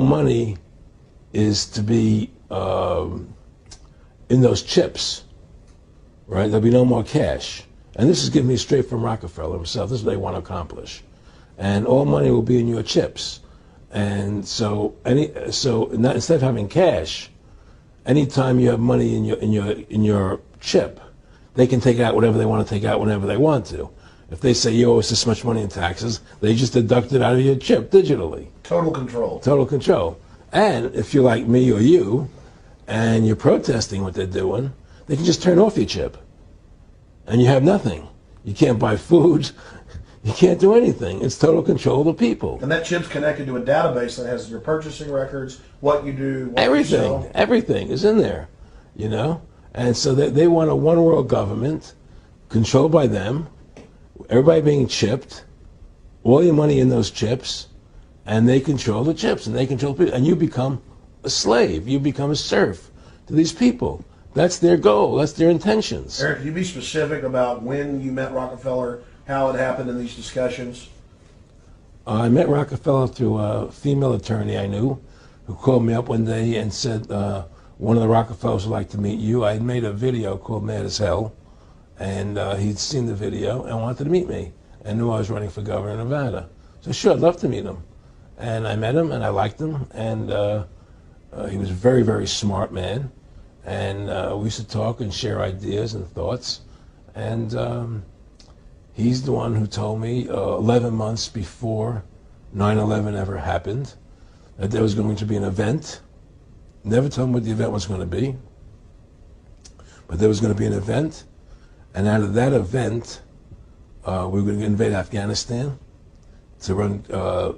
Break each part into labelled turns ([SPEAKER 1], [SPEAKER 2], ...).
[SPEAKER 1] Money is to be in those chips, right? There'll be no more cash. And this is giving me straight from Rockefeller himself. This is what they want to accomplish. And all money will be in your chips. And so instead of having cash, anytime you have money in your chip, they can take out whatever they want to take out whenever they want to. If they say you owe us this much money in taxes, they just deduct it out of your chip digitally.
[SPEAKER 2] Total control.
[SPEAKER 1] Total control. And if you're like me or you, and you're protesting what they're doing, they can just turn off your chip. And you have nothing. You can't buy food. You can't do anything. It's total control of the people.
[SPEAKER 2] And that chip's connected to a database that has your purchasing records, what you do, what
[SPEAKER 1] everything,
[SPEAKER 2] you sell.
[SPEAKER 1] Everything is in there, you know? And so they want a one world government controlled by them, everybody being chipped, all your money in those chips, and they control the chips, and they control people. And you become a slave. You become a serf to these people. That's their goal. That's their intentions.
[SPEAKER 2] Eric, can you be specific about when you met Rockefeller, how it happened in these discussions?
[SPEAKER 1] I met Rockefeller through a female attorney I knew who called me up one day and said, one of the Rockefellers would like to meet you. I had made a video called Mad as Hell, and he'd seen the video and wanted to meet me and knew I was running for governor of Nevada. So sure, I'd love to meet him. And I met him and I liked him, and he was a very, very smart man. And we used to talk and share ideas and thoughts. And he's the one who told me 11 months before 9/11 ever happened that there was going to be an event. Never told him what the event was going to be, but there was going to be an event. And out of that event, we were going to invade Afghanistan to run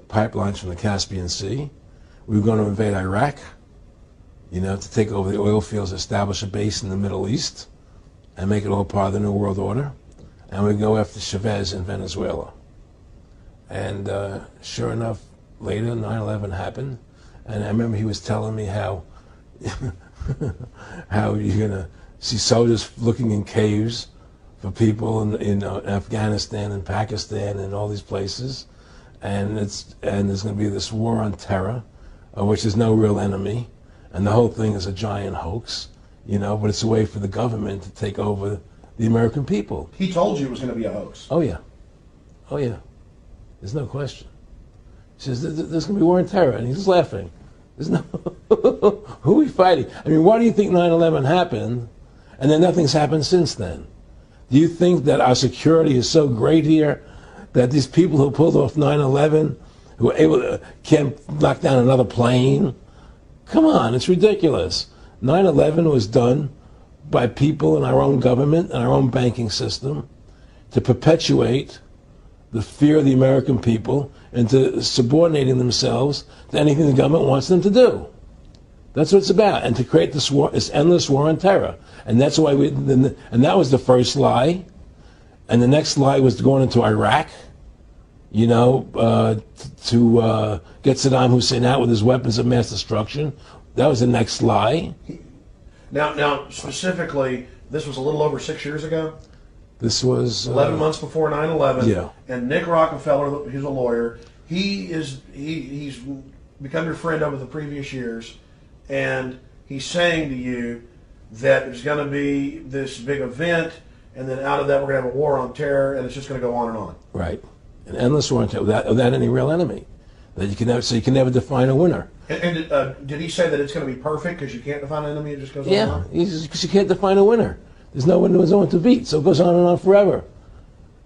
[SPEAKER 1] pipelines from the Caspian Sea. We were going to invade Iraq, you know, to take over the oil fields, establish a base in the Middle East, and make it all part of the New World Order. And we'd go after Chavez in Venezuela. And sure enough, later 9/11 happened. And I remember he was telling me how how you're going to see soldiers looking in caves for people in Afghanistan and Pakistan and all these places. And there's going to be this war on terror, which is no real enemy. And the whole thing is a giant hoax, you know, but it's a way for the government to take over the American people.
[SPEAKER 2] He told you it was going to be a hoax.
[SPEAKER 1] Oh, yeah. Oh, yeah. There's no question. He says, there's going to be war on terror. And he's laughing. There's no... Who are we fighting? I mean, why do you think 9/11 happened and then nothing's happened since then? Do you think that our security is so great here that these people who pulled off 9/11, who were able to, can't knock down another plane? Come on, it's ridiculous. 9/11 was done by people in our own government and our own banking system to perpetuate the fear of the American people into subordinating themselves to anything the government wants them to do. That's what it's about, and to create this war, this endless war on terror. And that's why and that was the first lie. And the next lie was going into Iraq, you know, to get Saddam Hussein out with his weapons of mass destruction. That was the next lie.
[SPEAKER 2] Now, specifically, this was a little over 6 years ago.
[SPEAKER 1] This was
[SPEAKER 2] 11 months before 9/11.
[SPEAKER 1] Yeah.
[SPEAKER 2] And Nick Rockefeller, he's a lawyer. He's become your friend over the previous years, and he's saying to you that there's going to be this big event, and then out of that we're going to have a war on terror, and it's just going to go on and on.
[SPEAKER 1] Right, an endless war on terror without any real enemy. That you can never, so you can never define a winner.
[SPEAKER 2] And did he say that it's going to be perfect because you can't define an enemy? It just goes on
[SPEAKER 1] and on? Yeah, because you can't define a winner. There's no one to beat, so it goes on and on forever.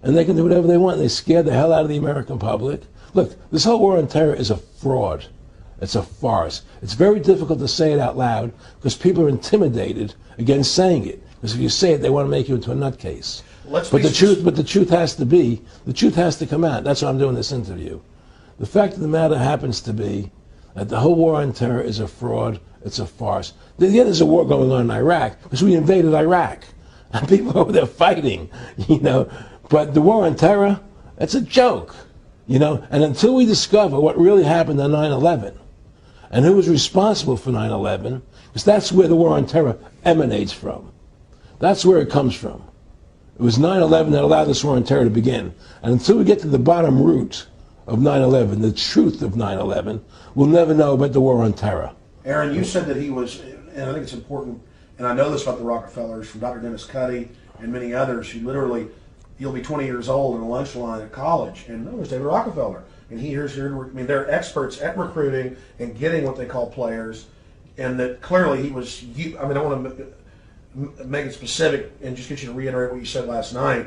[SPEAKER 1] And they can do whatever they want. They scare the hell out of the American public. Look, this whole war on terror is a fraud. It's a farce. It's very difficult to say it out loud because people are intimidated against saying it. Because if you say it, they want to make you into a nutcase. But the truth has to come out. That's why I'm doing this interview. The fact of the matter happens to be that the whole war on terror is a fraud. It's a farce. Yeah, there's a war going on in Iraq because we invaded Iraq. And people over there fighting, you know. But the war on terror, that's a joke, you know. And until we discover what really happened on 9/11 and who was responsible for 9/11, because that's where the war on terror emanates from. That's where it comes from. It was 9/11 that allowed this war on terror to begin. And until we get to the bottom root of 9/11, the truth of 9/11, we'll never know about the war on terror.
[SPEAKER 2] Aaron, you said that he was, and I think it's important, and I know this about the Rockefellers from Dr. Dennis Cuddy and many others who literally, you'll be 20 years old in a lunch line at college, and there's David Rockefeller. And they're experts at recruiting and getting what they call players, and that clearly he was, I want to make it specific and just get you to reiterate what you said last night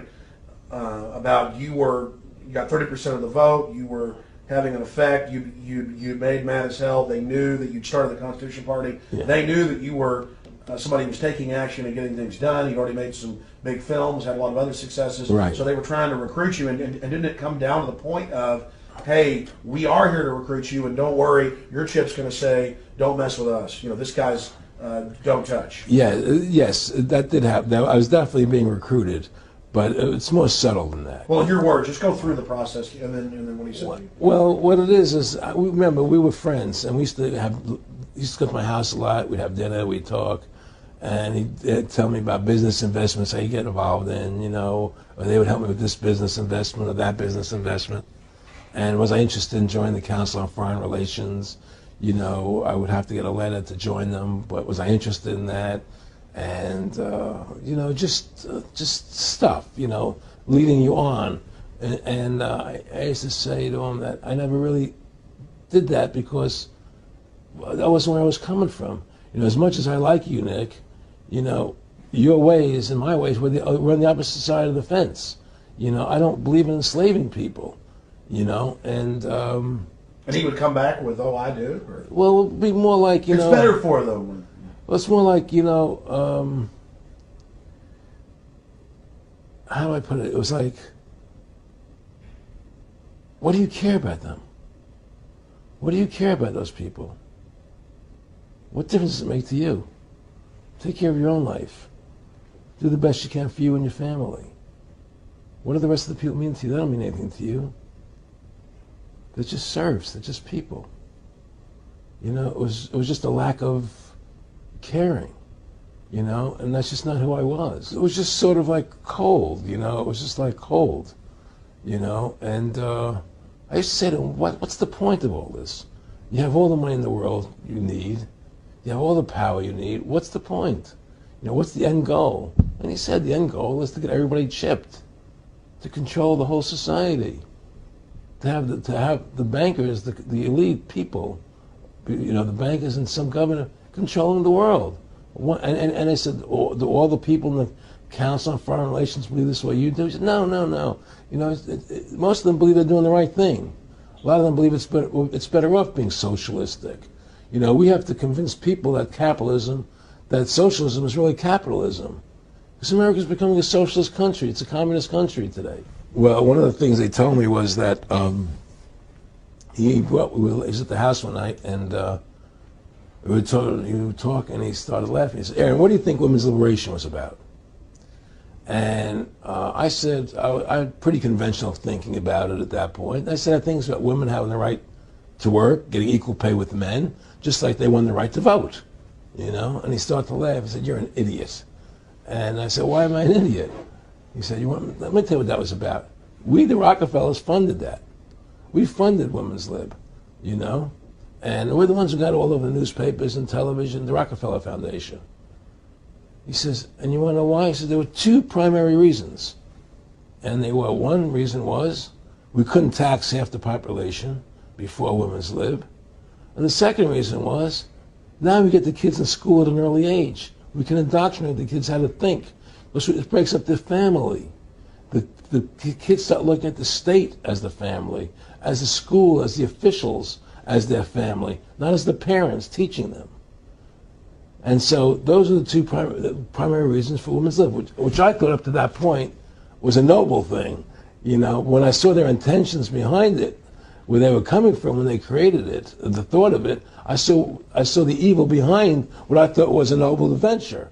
[SPEAKER 2] about you got 30% of the vote, you were having an effect, you made mad as hell, they knew that you'd started the Constitution Party, they knew that you were somebody who was taking action and getting things done, you'd already made some big films, had a lot of other successes, so they were trying to recruit you, and didn't it come down to the point of, hey, we are here to recruit you, and don't worry, your chip's going to say, don't mess with us. This guy's don't touch.
[SPEAKER 1] Yeah, yes, that did happen. I was definitely being recruited, but it's more subtle than that.
[SPEAKER 2] Well, in your words, just go through the process, and then what he said to you.
[SPEAKER 1] Well, what it is remember, we were friends, and he used to come to my house a lot. We'd have dinner, we'd talk, and he'd tell me about business investments I get involved in, or they would help me with this business investment or that business investment. And was I interested in joining the Council on Foreign Relations? I would have to get a letter to join them, but was I interested in that? And, just stuff, leading you on. And I used to say to him that I never really did that because that wasn't where I was coming from. As much as I like you, Nick, your ways and my ways, we're on the opposite side of the fence. I don't believe in enslaving people. And
[SPEAKER 2] he would come back with, "Oh, I do." Or?
[SPEAKER 1] Well, it would be more like
[SPEAKER 2] it's better for them.
[SPEAKER 1] Well, it's more like how do I put it? It was like, what do you care about them? What do you care about those people? What difference does it make to you? Take care of your own life. Do the best you can for you and your family. What do the rest of the people mean to you? They don't mean anything to you. They're just serfs. They're just people. It was just a lack of caring, and that's just not who I was. It was just sort of like cold, it was just like cold, and I used to say to him, what's the point of all this? You have all the money in the world you need. You have all the power you need. What's the point? What's the end goal? And he said the end goal is to get everybody chipped, to control the whole society. To have the bankers, the elite people, the bankers and some governor controlling the world. And I said, do all the people in the Council on Foreign Relations believe this way you do? He said, no. Most of them believe they're doing the right thing. A lot of them believe it's better off being socialistic. We have to convince people that socialism is really capitalism. Because America's becoming a socialist country. It's a communist country today. Well, one of the things they told me was that he was at the house one night, and we were talking, and he started laughing. He said, "Aaron, what do you think women's liberation was about?" And I said, I had pretty conventional thinking about it at that point. I said, I think it's about women having the right to work, getting equal pay with men, just like they won the right to vote, And he started to laugh. He said, "You're an idiot." And I said, "Why am I an idiot?" He said, let me tell you what that was about. We, the Rockefellers, funded that. We funded Women's Lib, And we're the ones who got all over the newspapers and television, the Rockefeller Foundation. He says, and you want to know why? He said, there were two primary reasons. And one reason was we couldn't tax half the population before Women's Lib. And the second reason was now we get the kids in school at an early age. We can indoctrinate the kids how to think. It breaks up their family. The kids start looking at the state as the family, as the school, as the officials, as their family, not as the parents teaching them. And so those are the two primary reasons for Women's Lib, which I thought up to that point was a noble thing. When I saw their intentions behind it, where they were coming from when they created it, the thought of it, I saw the evil behind what I thought was a noble adventure.